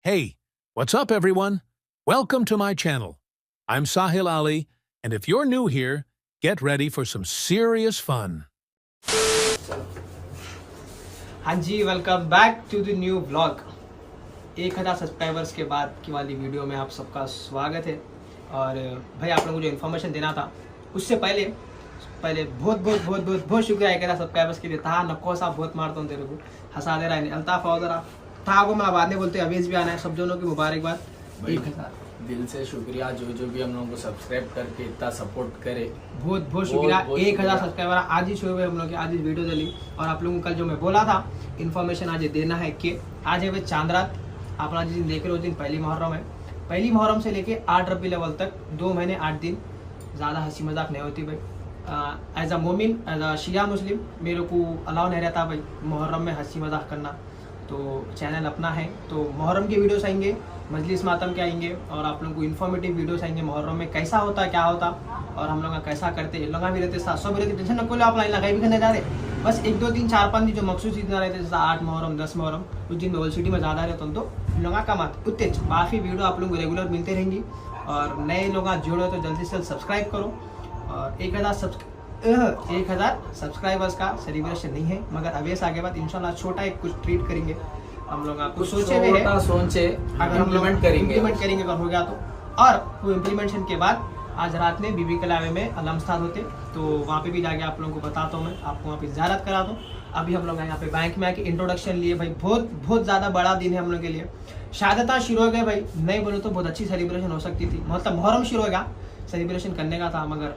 Hey, what's up, everyone? Welcome to my channel. I'm Sahil Ali, and if you're new here, get ready for some serious fun. हाँ जी, welcome back to the new vlog. 1000 subscribers के बाद की वाली video में आप सबका स्वागत है। और भाई आप लोगों को जो इन्फॉर्मेशन देना था उससे पहले बहुत शुक्रिया 1000 सब्सक्राइबर्स के लिए। था नको सा बहुत मारता हूँ तेरे को, हंसा दे रहा है। अल्ताफ आओ जरा, था वो मैं बाद में बोलते अवेज भी आना है। सब जनों की मुबारकबाद। 1000 दिल से शुक्रिया जो भी हम लोगों को सब्सक्राइब करके इतना सपोर्ट करे, बहुत शुक्रिया। 1000 सब्सक्राइबर आज ही शुरू हुए हम लोग की, आज ही वीडियो डली। और आप लोगों को कल जो मैं बोला था इन्फॉर्मेशन आज देना है कि आज है भाई चांद रात। आप आज जिस दिन देख रहे हो उस दिन पहली मुहर्रम है। पहली मुहर्रम से लेके 8 रबी अव्वल तक 2 महीने 8 दिन ज़्यादा हंसी मजाक नहीं होती भाई। एज अ मोमिन, एज अ शिया मुस्लिम मेरे को अलाउ नहीं रहता भाई मुहर्रम में हंसी मजाक करना। तो चैनल अपना है तो मुहर्रम के वीडियोस आएंगे, मजलिस मातम के आएंगे, और आप लोगों को इन्फॉर्मेटिव वीडियोस आएंगे मुहर्रम में कैसा होता क्या होता और हम लोग कैसा करते। लोग भी रहते साथ सब रहते, टेंशन न कोई आप लाइन लगाई भी करने जा रहे। बस 1 2 3 4 5 दिन जो मखसूस इतना रहते जैसा 8 मुहर्रम 10 मुहर्रम उस दिन में ओल्ड सिटी में ज़्यादा रहते तो लोग कमाते उतने काफ़ी वीडियो आप लोग को रेगुलर मिलते रहेंगी। और नए लोग जुड़े तो जल्दी से जल्द सब्सक्राइब करो। और 1000 सब्सक्राइबर्स का सेलिब्रेशन नहीं है, मगर अवेश आगे बाद इंशाल्लाह छोटा एक कुछ ट्रीट करेंगे हम लोग। आपको सोचे हुए हैं, अगर इम्प्लीमेंट करेंगे अगर हो गया तो। और वो इम्प्लीमेंटेशन के बाद आज रात में बीबी कलावे में अलमस्ताद होते तो वहाँ पे भी जाके आप लोगों को बताता हूँ, मैं आपको वहाँ पे ज़ियारत करा दूँ। अभी हम लोग यहाँ पे बैंक में आके इंट्रोडक्शन लिए भाई। बहुत ज़्यादा बड़ा दिन है हम लोग के लिए। शादता शुरू हो गए भाई, नहीं बोलो तो बहुत अच्छी सेलिब्रेशन हो सकती थी। मतलब मुहर्रम शुरू हो गया, सेलिब्रेशन करने का था, मगर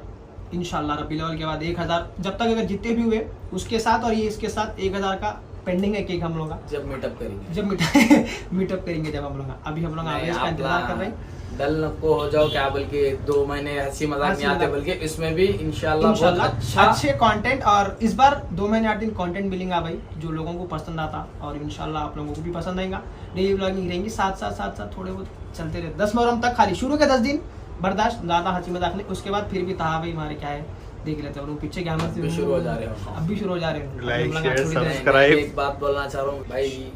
इंशाल्लाह रबीउल अव्वल के बाद 1000 जब तक अगर जितने भी हुए उसके साथ और ये इसके साथ 1000 का पेंडिंग है केक हम लोग का। जब मीटअप करेंगे जब हम लोग अभी हम लोग आवेश का इंतजार कर रहे हैं। डल नको हो जाओ क्या, बल्कि 2 महीने हंसी मजाक नहीं आते, बल्कि इसमें भी इंशाल्लाह बहुत अच्छे कंटेंट। और इस बार 2 महीने 8 दिन कंटेंट मिलेगा भाई जो लोगों को पसंद आता, और इंशाल्लाह आप लोगों को भी पसंद आएगा। डेली व्लॉगिंग रहेंगी साथ थोड़े बहुत चलते रहे। 10 मुहर्रम तक खाली शुरू के 10 दिन बर्दाश्त, ज़्यादा हंसी मजाक नहीं। उसके बाद फिर भी था भाई हमारे क्या है देख लेते हैं। पीछे क्या शुरू हो जा रहे हो, अब भी शुरू हो जा रहे हैं। Like share subscribe. एक बात बोलना चाह रहा हूँ भाई,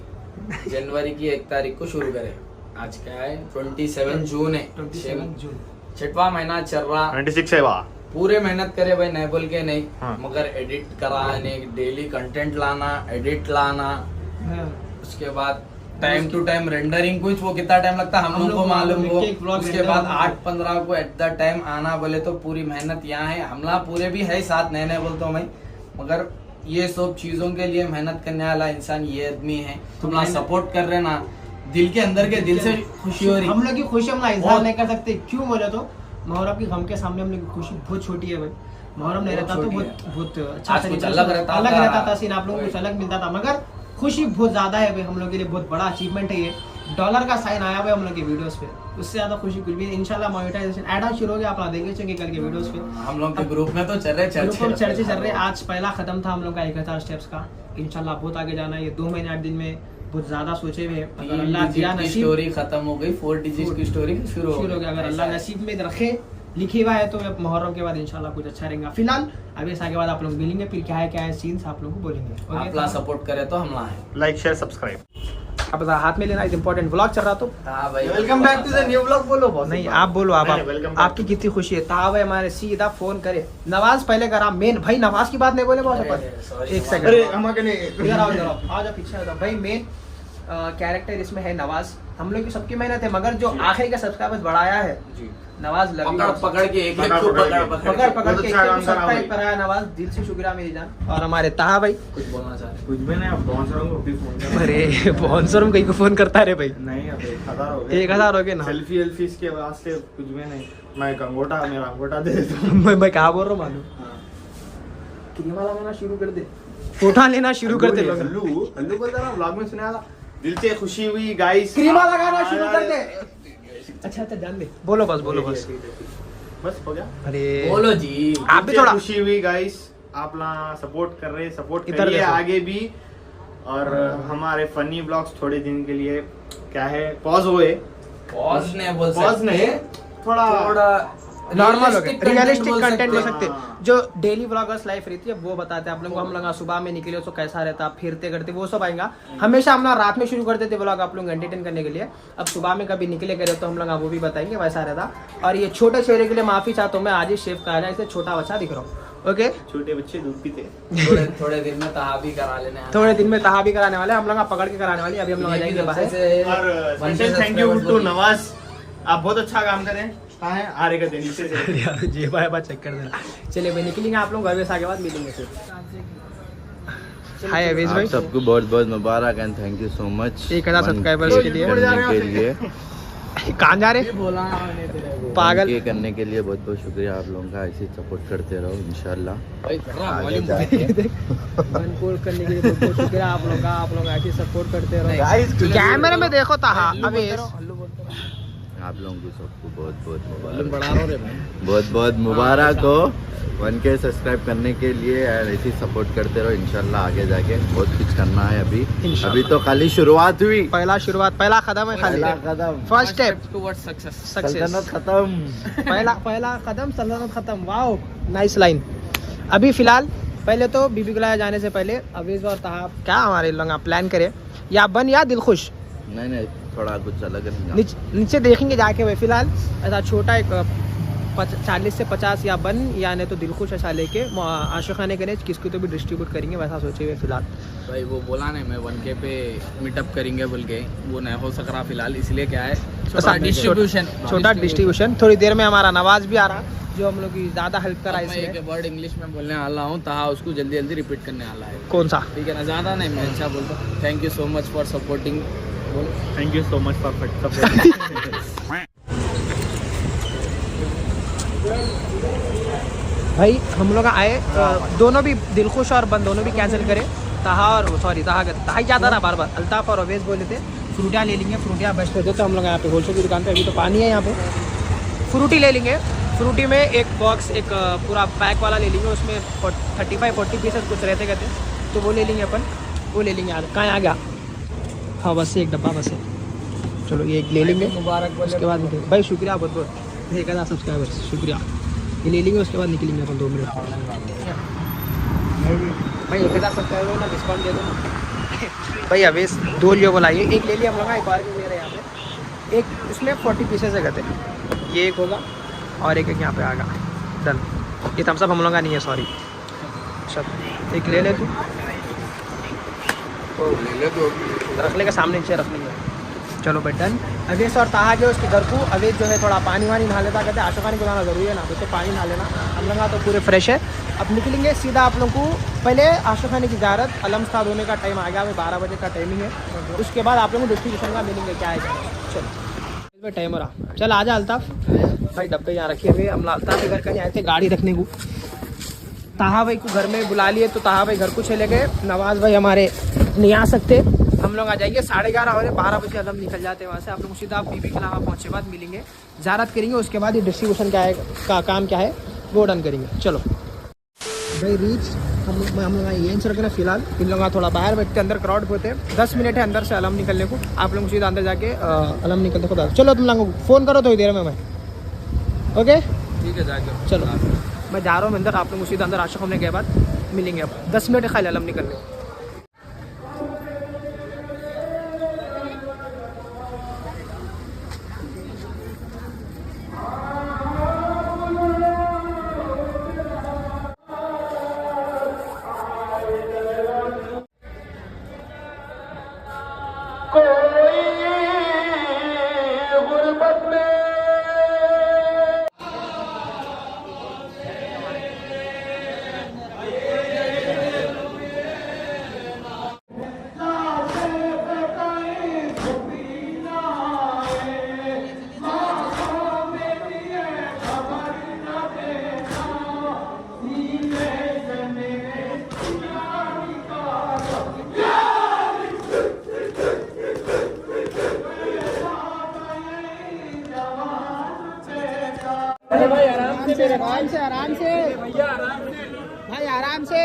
जनवरी की 1 तारीख को शुरू करें। आज क्या है 27 जून है, 27 जून 6वां महीना चल रहा। 26 है वाह। पूरे मेहनत करे भाई, नहीं बोल के नहीं, हाँ। मगर एडिट कराने, डेली कंटेंट लाना, एडिट लाना, उसके बाद टाइम टू टाइम रेंडरिंग, कुछ वो कितना टाइम लगता है हम लोग को मालूम हो। उसके बाद 8-15 को एट द टाइम आना, बोले तो पूरी मेहनत यहाँ है। हमला पूरे भी है साथ, नए बोलता हूँ मैं, मगर ये सब चीजों के लिए मेहनत करने वाला इंसान ये आदमी है। तुम सपोर्ट कर रहे ना, दिल के अंदर के दिल से खुशी हो रही। हम लोग की खुशी हम इजहार नहीं कर सकते। क्यों बोले तो मुहर्रम की गम के सामने हम लोग की खुशी बहुत छोटी है भाई। मुहर्रम नहीं रहता तो बहुत अच्छा अलग रहता था सीन, आप लोगों को अलग मिलता था, मगर खुशी बहुत ज्यादा है भाई। हम लोग के लिए बहुत बड़ा अचीवमेंट है ये। $, का साइन आया भाई हम लोग के वीडियोस पे, उससे ज्यादा खुशी कुछ भी नहीं। इंशाल्लाह मोनेटाइजेशन ऐड ऑन शुरू हो गया, आप देखेंगे कल के वीडियोस पे। हम लोग के ग्रुप में तो चर्चे चल रहे। आज पहला खत्म था हम लोग का 1000 स्टेप्स का। इंशाल्लाह बहुत आगे जाना है। ये 2 महीने 8 दिन में बहुत ज्यादा सोचे हुए हैं। अगर अल्लाह दिया नसीब, स्टोरी खत्म हो गई, 4 डिजिट की स्टोरी शुरू हो गई। अगर अल्लाह नसीब में रखे लिखी हुआ है तो मुहर्रम के बाद इंशाल्लाह कुछ अच्छा रहेगा। फिलहाल अभी इसके बाद आप लोग मिलेंगे, फिर क्या है सीन्स आप लोगों को बोलेंगे। आपला सपोर्ट करे तो हमला है। Like share subscribe. अब हाथ में लेना, एक इंपॉर्टेंट व्लॉग चल रहा तो। हाँ भाई, welcome back to the new vlog. बोलो बॉस। नहीं आप बोलो, आप आपकी कितनी खुशी है। ता भाई हमारे सीधा फोन करे। नवाज पहले करा मेन भाई, नवाज की बात नहीं बोले बॉस अपन। 1 सेकंड, अरे हम इधर आओ आ जाओ पीछे आओ भाई। मेन कैरेक्टर इसमें है नवाज। हम लोग की सबकी मेहनत है, मगर जो आखिरी का सब्सक्राइबर्स बढ़ाया है नवाज, पकड़ के एक को पकड़ के सब्सक्राइब कराया नवाज, दिल से शुक्रिया मेरी जान। और हमारे ताहा भाई कुछ बोलना चाहते कुछ भी नहीं, अब स्पॉन्सर को भी फोन कर। अरे स्पॉन्सर कहीं को फोन करता है भाई। नहीं, अब 1000 हो गए। 1000 हो गए ना। सेल्फी के वास्ते कुछ भी नहीं। मैं मेरा अंगूठा दे देता हूं। मैं कहाँ बोल रहा हूँ मालूम, क्रीमा लगाना शुरू कर दे, फोटा लेना शुरू कर दे। हल्लू को जरा व्लॉग में सुनाया था, दिल से खुशी हुई गाइस। क्रीमा लगाना शुरू कर दे। अच्छा जान दे, बोलो बस बस हो गया। अरे बोलो जी, आप भी थोड़ा खुशी हुई गाइस। आप लोग सपोर्ट कर रहे, सपोर्ट इधर करिए देखो। आगे भी। और हमारे फनी ब्लॉग्स थोड़े दिन के लिए क्या है पॉज हुए। पॉज नहीं बोल पॉज सकते, नहीं, थोड़ा नॉर्मल हो गया, Realistic रियलिस्टिक बोल कंटेंट हो सकते सकते हैं। जो डेली ब्लॉगर्स लाइफ रहती है वो बताते हैं आप लोगों को। हम लोग सुबह में निकले तो कैसा रहता, फिरते करते वो सब आएगा। हमेशा हम लोग रात में शुरू करते थे ब्लॉग आप लोग एंटरटेन करने के लिए। अब सुबह में कभी निकले करे तो हम लोग वो भी बताएंगे, वैसा रहता। और ये छोटे चेहरे के लिए माफी चाहता हूँ मैं, आज ही शेफ कहा जाए, इसे छोटा बच्चा दिख रहा हूँ। ओके, छोटे बच्चे दूध पीते। थोड़े दिन में तहाबी करा लेने आना। थोड़े दिन में तहाबी कराने वाले हम लोग, पकड़ के कराने वाले। अभी हम लोग आ जाएंगे बाहर। और special thank you to Nawaz, आप बहुत अच्छा काम करें। कहाँ है आ रहे थे नीचे से यार जी भाई बात चेक कर देना। चलिए भाई निकलेंगे, आप लोग घर में आगे बाद मिलेंगे फिर। हाय अवेश भाई, आप सबको बहुत बहुत मुबारक and thank you so much 1000 subscribers के लिए। के लिए कहाँ जा रहे पागल ये करने के लिए बहुत बहुत शुक्रिया आप लोगों का। ऐसे सपोर्ट करते रहो इंशाल्लाह। अनपोल करने के लिए बहुत बहुत शुक्रिया आप लोगों का। आप लोग ऐसे सपोर्ट करते रहो। कैमरे में देखो ताहा अवेश, आप लोगों को सबको बहुत बहुत मुबारक, बहुत बहुत मुबारक हो 1K सब्सक्राइब करने के लिए। और ऐसे सपोर्ट करते रहो इंशाल्लाह। आगे जाके बहुत कुछ करना है। अभी तो खाली शुरुआत हुई, पहला कदम है खाली, पहला कदम, फर्स्ट स्टेप टुवर्ड्स सक्सेस। सल्तनत खत्म। पहला कदम सल्तनत खत्म। Wow nice line. अभी फिलहाल पहले तो बीबी गुलाया जाने से पहले अवेश और ताहा क्या हमारे लोग प्लान करे, या बन या दिलखुश, नहीं थोड़ा कुछ अलग है। नीचे देखेंगे जाके। वही फिलहाल ऐसा छोटा एक 40 से 50 या बन या नहीं तो दिलखुश ऐसा लेके आशिकाने के किसको तो भी डिस्ट्रीब्यूट करेंगे, वैसा सोचे हुए फिलहाल। भाई वो बोला नहीं मैं 1K पे मीटअप करेंगे बोल के, वो नहीं हो सक रहा फिलहाल। इसलिए क्या है छोटा डिस्ट्रीब्यूशन। थोड़ी देर में हमारा नवाज भी आ रहा, जो हम लोग की ज्यादा हेल्प करा। मैं एक वर्ड इंग्लिश में बोलने वाला हूँ, ताहा उसको जल्दी जल्दी रिपीट करने वाला है। कौन सा? ठीक है ना, ज्यादा नहीं, मैं अच्छा बोलता हूँ। Thank you so much for supporting. Thank you so much for support. भाई हम लोग आए, दोनों भी दिलखुश और बन दोनों भी कैंसिल करे। ताहा और सॉरी ताहा ज़्यादा ना, बार बार अल्ताफ और अवेश बोले थे फ्रूटियाँ ले लेंगे, फ्रूटियाँ बेस्ट होते तो हम लोग यहाँ पे होलसेल की दुकान पे। अभी तो पानी है यहाँ पे, फ्रूटी ले लेंगे। फ्रूटी में एक बॉक्स, एक पूरा पैक वाला ले लेंगे, उसमें 35-40 पीसेस कुछ रहते तो वो ले लेंगे अपन, वो ले लेंगे। कहाँ आ गया? हाँ बस से एक डब्बा बस है। चलो ये एक ले लेंगे, मुबारक। उसके बाद भाई शुक्रिया बहुत बहुत, 1000 सब्सक्राइबर्स शुक्रिया। ये ले लेंगे, उसके बाद निकलेंगे अपन 2 मिनट। भाई 1000 सब्सक्राइबर ना डिस्काउंट दे दो भाई। अवेश 2 लियो बोलाइए, एक ले लिया हम लोग, एक और भी ले रहे हैं यहाँ पे। एक इसमें 40 पीसेस है कहते हैं, ये एक होगा और एक यहाँ पे आएगा। डन। ये थम्स अप हम लोग का नहीं है, सॉरी। सब एक ले ले तू, रख लेगा सामने नीचे रख लेंगे। चलो भाई डन। अवेश और ताहा जो उसके घर को, अवेश जो है थोड़ा पानी वानी नहा लेता, कहते हैं आशा पानी बुलाना जरूरी है ना, तो पानी नहा लेना। हम लोग तो पूरे फ्रेश है। अब निकलेंगे सीधा आप लोग को। पहले आशा खाने की ज़ियारत, अलम स्टार्ट होने का टाइम आ गया, अभी 12 बजे का टाइमिंग है। उसके बाद आप लोगों को डिस्ट्रीब्यूशन का मिलेंगे क्या है। चलो टाइम हो रहा, चल आजा अल्ताफ भाई। डब्बे यहाँ रखे हुए, हम अल्ताफ के घर का नहीं आए थे गाड़ी रखने को। ताहा भाई को घर में बुला लिए तो ताहा भाई घर को चले गए। नवाज भाई हमारे नहीं आ सकते, हम लोग आ जाएंगे 11:30 बजे, 12 बजे अलम निकल जाते हैं वहाँ से। आप लोग सीधा बीबी के नामा पहुँचे बाद मिलेंगे, ज़ियारत करेंगे। उसके बाद ये डिस्ट्रीब्यूशन क्या है का काम क्या है वो डन करेंगे। चलो भाई रीच हम लोग यहीं रखना फिलहाल। इन लोग थोड़ा बाहर बैठते, अंदर क्राउड होते हैं। 10 मिनट है अंदर से अलम निकलने को। आप लोग सीधा अंदर जाके अलम निकलते खुदा। चलो तुम लोगों को फ़ोन करो थोड़ी देर में मैं, ओके ठीक है जाके। चलो मैं जा रहा हूँ अंदर, आप लोग सीधा अंदर आशिक होने के बाद मिलेंगे। अब 10 मिनट खाली अलम निकलने। आराम से भैया, आराम से भाई, आराम से।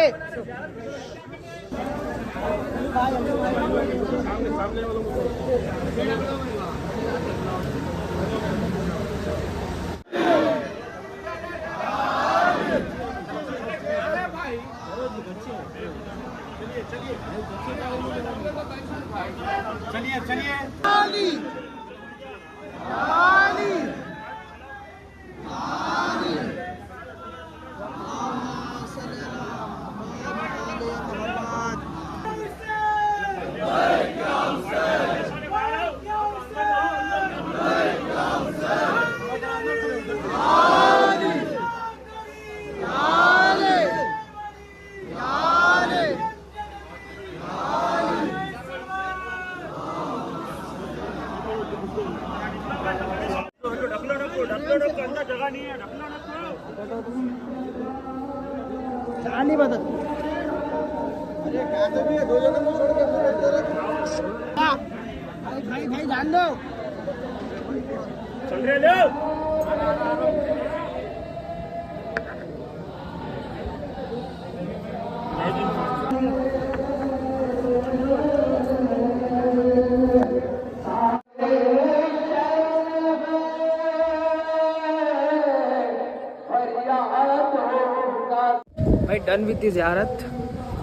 नहीं बता भाई भाई जान दो चल रहे भाई डन विद दी ज़ियारत।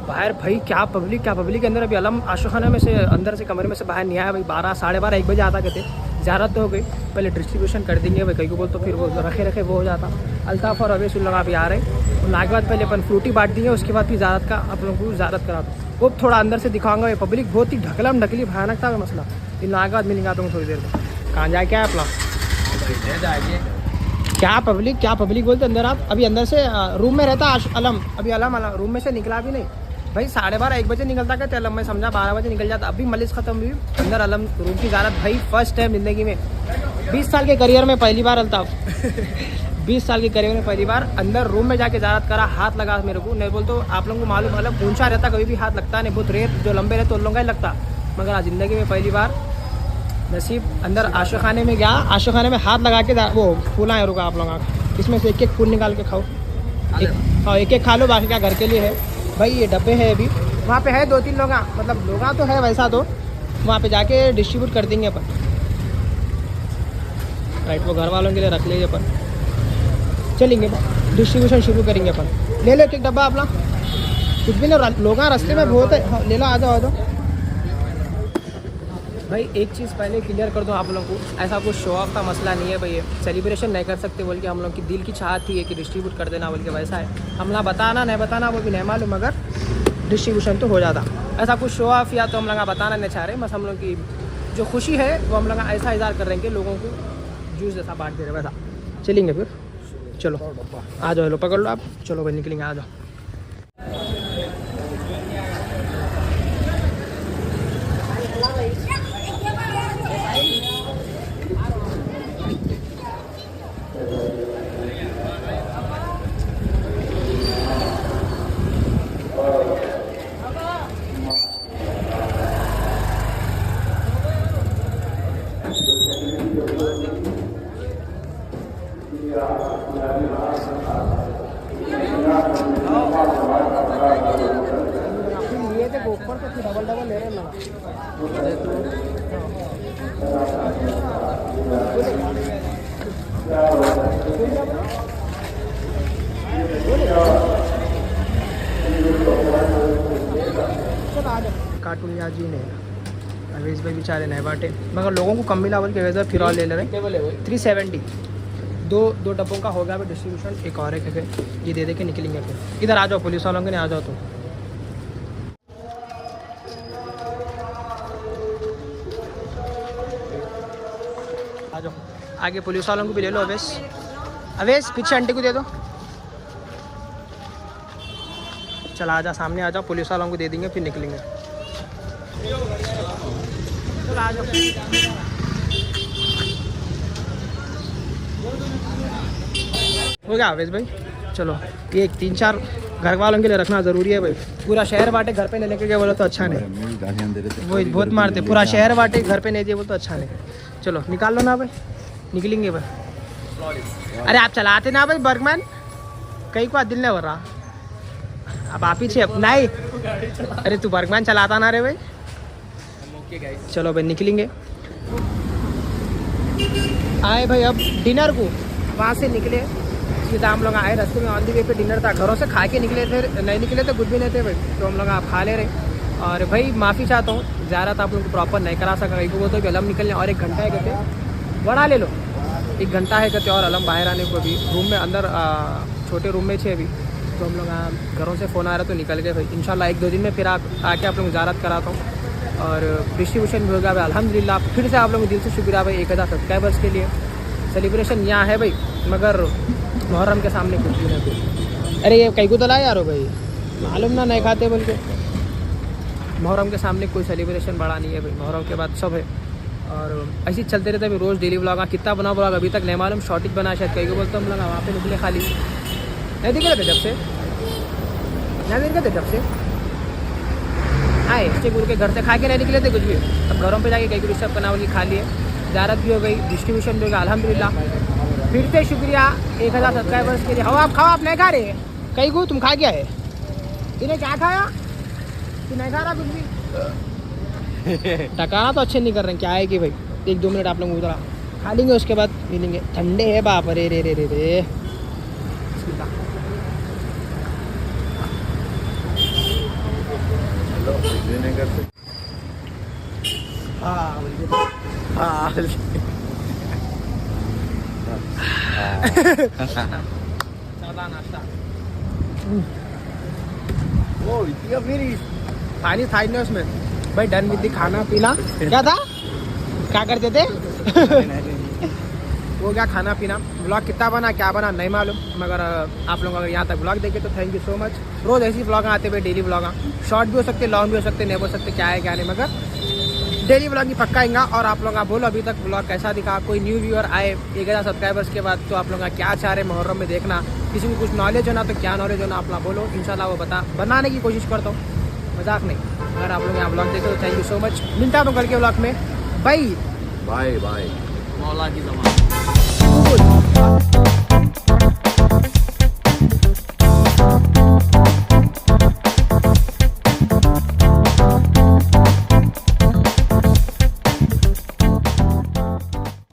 बाहर भाई क्या पब्लिक के अंदर अभी अलम आशुखाना में से अंदर से कमरे में से बाहर नहीं आया भाई। 12 साढ़े 12 1 बजे आता कहते ज़ियारत तो हो गई, पहले डिस्ट्रीब्यूशन कर देंगे भाई, कहीं को बोल तो फिर वो रखे वो हो जाता। अल्ताफ़ और अवेश लोग अभी आ रहे हैं, उन आगे बाद पहले अपन फ्रूटी बांट दिए, उसके बाद फिर ज़ियारत का आप लोगों को ज़ियारत करा दो। वो थोड़ा अंदर से दिखाऊंगा, ये पब्लिक बहुत ही ढकलम ढकली भयानक था मसला। इन आगे बाद मिलेंगे आप लोगों को थोड़ी देर में। कहाँ जाए क्या है अपना क्या पब्लिक बोलते अंदर। आप अभी अंदर से रूम में रहता अलम, अभी अलम रूम में से निकला भी नहीं भाई। 12:30 1 बजे निकलता कहते अलम, मैं समझा 12 बजे निकल जाता। अभी मलिस ख़त्म हुई, अंदर अलम रूम की ज़ियारत भाई फर्स्ट टाइम ज़िंदगी में 20 साल के करियर में पहली बार अल्ताफ़ 20 साल के करियर में पहली बार अंदर रूम में जाके ज़ियारत करा। हाथ लगा मेरे को, नहीं बोल तो आप लोगों को मालूम मतलब ऊंचा रहता कभी भी हाथ लगता नहीं, बहुत रेत जो लंबे रहते उन लोगों का ही लगता, मगर आज ज़िंदगी में पहली बार नसीब अंदर आशिखाने में गया। आशिखाने में हाथ लगा के वो फूला है रुका आप लोगों का, इसमें से एक फूल निकाल के खाओ, एक खा लो, बाकी क्या घर के लिए है भाई। ये डब्बे है अभी वहाँ पे है 2-3 लोग, मतलब लोग तो है वैसा, तो वहाँ पे जाके डिस्ट्रीब्यूट कर देंगे अपन। राइट, वो घर वालों के लिए रख लीजिए अपन, चलेंगे डिस्ट्रीब्यूशन शुरू करेंगे अपन। ले लो एक डब्बा अपना, कुछ भी ना लोग रास्ते में बहुत है, ले लो, आ जाओ। भाई एक चीज़ पहले क्लियर कर दूँ आप लोगों को, ऐसा कुछ शो ऑफ का मसला नहीं है भाई। सेलिब्रेशन नहीं कर सकते बोल के हम लोग की दिल की चाहत थी कि डिस्ट्रीब्यूट कर देना बोल के, वैसा है। हम ना बताना नहीं बताना वो भी नहीं मालूम, मगर डिस्ट्रीब्यूशन तो हो जाता। ऐसा कुछ शो ऑफ या तो हम लोग बताना नहीं चाह रहे, बस हम लोग की जो खुशी है वो हम लोग ऐसा इज़हार कर रहे हैं कि लोगों को जूस जैसा बांट दे रहे वैसा। चलेंगे फिर, चलो आ जाओ, लो पकड़ लो आप, चलो भाई निकलेंगे, आ जाओ। डबल ले रहे कार्टून या जी नहीं, अवेश भाई बेचारे नहीं बांटे, मगर लोगों को कम मिला बोल के वजह फिर और ले ले रहे। 370 दो डब्बों का हो गया डिस्ट्रीब्यूशन, एक और है ये दे के निकलेंगे। फिर इधर आ जाओ, पुलिस वालों के नहीं आ जाओ तुम। आ जाओ आगे, पुलिस वालों को भी ले लो। अवेश पीछे आंटी को दे दो, चला आ जा, सामने आ जाओ, पुलिस वालों को दे देंगे फिर निकलेंगे। चलो आ जाओ, हो गया अवेश भाई। चलो ये 3-4 घर वालों के लिए रखना ज़रूरी है भाई। पूरा शहर बांटे घर पे नहीं लेके गए बोलो तो अच्छा नहीं, वही बहुत मारते। पूरा शहर बांटे घर पे नहीं दिए बोलो तो अच्छा नहीं। चलो निकाल लो ना भाई, निकलेंगे भाई। अरे आप चलाते ना भाई बर्गमैन, कहीं को दिल नहीं भर रहा, अब आप ही छे नहीं। अरे तू बर्गमैन चलाता ना रे भाई। चलो भाई निकलेंगे, आए भाई अब डिनर को। वहाँ से निकले सीधा हम लोग आए, रास्ते में ऑन दी वे पे डिनर था, घरों से खा के निकले थे, नहीं निकले थे कुछ भी नहीं थे भाई, तो हम लोग आप खा ले रहे। और भाई माफ़ी चाहता हूँ, ज़्यादा आप लोग को प्रॉपर नहीं करा सका, एक वो तो अलम निकलने और 1 घंटा है कहते, बढ़ा ले लो 1 घंटा है कहते, और अलम बाहर आने को भी रूम में अंदर छोटे रूम में छे अभी, तो हम लोग घरों से फ़ोन आ रहा तो निकल गए भाई। इंशाल्लाह 1-2 दिन में फिर आके आप लोग ज़ियारत कराता हूँ, और डिस्ट्रीब्यूशन भी होगा भाई अल्हम्दुलिल्लाह। फिर से आप लोगों को दिल से शुक्रिया भाई 1000 सब्सक्राइबर्स के लिए। सेलिब्रेशन यहाँ है भाई, मगर मुहर्रम के सामने कुछ भी नहीं। अरे ये कहीं को तो लाए यारो भाई, मालूम ना नहीं खाते बोल के। मुहर्रम के सामने कोई सेलिब्रेशन बड़ा नहीं है भाई, मुहर्रम के बाद सब है। और ऐसे ही चलते रहते, अभी रोज़ डेली ब्लॉग। कितना बना ब्लॉग अभी तक नहीं मालूम, शॉर्टेज बना शायद, कहीं को बोलते हम लोग वहाँ पे निकले खाली नहीं दिखे थे जब से, नहीं दिखे थे जब से आए इसके गुरु के घर से खा के नहीं निकले थे कुछ भी। अब घरों पे जाके कहीं को सब बनावली खा लिए, ज़्यारत भी हो गई, डिस्ट्रीब्यूशन भी हो गया अल्हम्दुलिल्लाह। फिर से शुक्रिया 1000 सब्सक्राइबर्स के लिए। आप खाओ, आप नहीं खा रहे कहीं को, तुम खा गया है, इन्हें क्या खाया, तू नहीं खा रहा कुछ भी। टकाना तो अच्छे नहीं कर रहे हैं, क्या है कि भाई 1-2 मिनट आप लोग उधर खा लेंगे, उसके बाद मिलेंगे। ठंडे है बाप रे रे रे रे रे। हेलो, ये नहीं करते। नाश्ता वो फिर पानी था नहीं उसमें भाई। डन विद खाना पीना क्या था, क्या करते थे वो क्या खाना पीना। ब्लॉग कितना बना क्या बना नहीं मालूम, मगर आप लोग अगर यहाँ तक ब्लॉग देखे तो थैंक यू सो मच। रोज़ ऐसी ब्लॉग आते हुए, डेली ब्लॉग, शॉर्ट भी हो सकते, लॉन्ग भी हो सकते, नहीं हो सकते, क्या है क्या नहीं, मगर डेली ब्लॉग ही पक्का आएगा। और आप लोग बोलो अभी तक ब्लॉग कैसा दिखा, कोई न्यू व्यूअर आए 1000 सब्सक्राइबर्स के बाद तो आप लोग क्या चाह रहे मुहर्रम में देखना, किसी को कुछ नॉलेज होना तो क्या नॉलेज होना आप लोग बोलो, इंशाल्लाह वो बनाने की कोशिश करता हूँ, मजाक नहीं। अगर आप लोग यहाँ ब्लॉग देखे तो थैंक यू सो मच। मिलता हूँ कल के ब्लॉग में, बाय बाय बाय। मौला की जमान।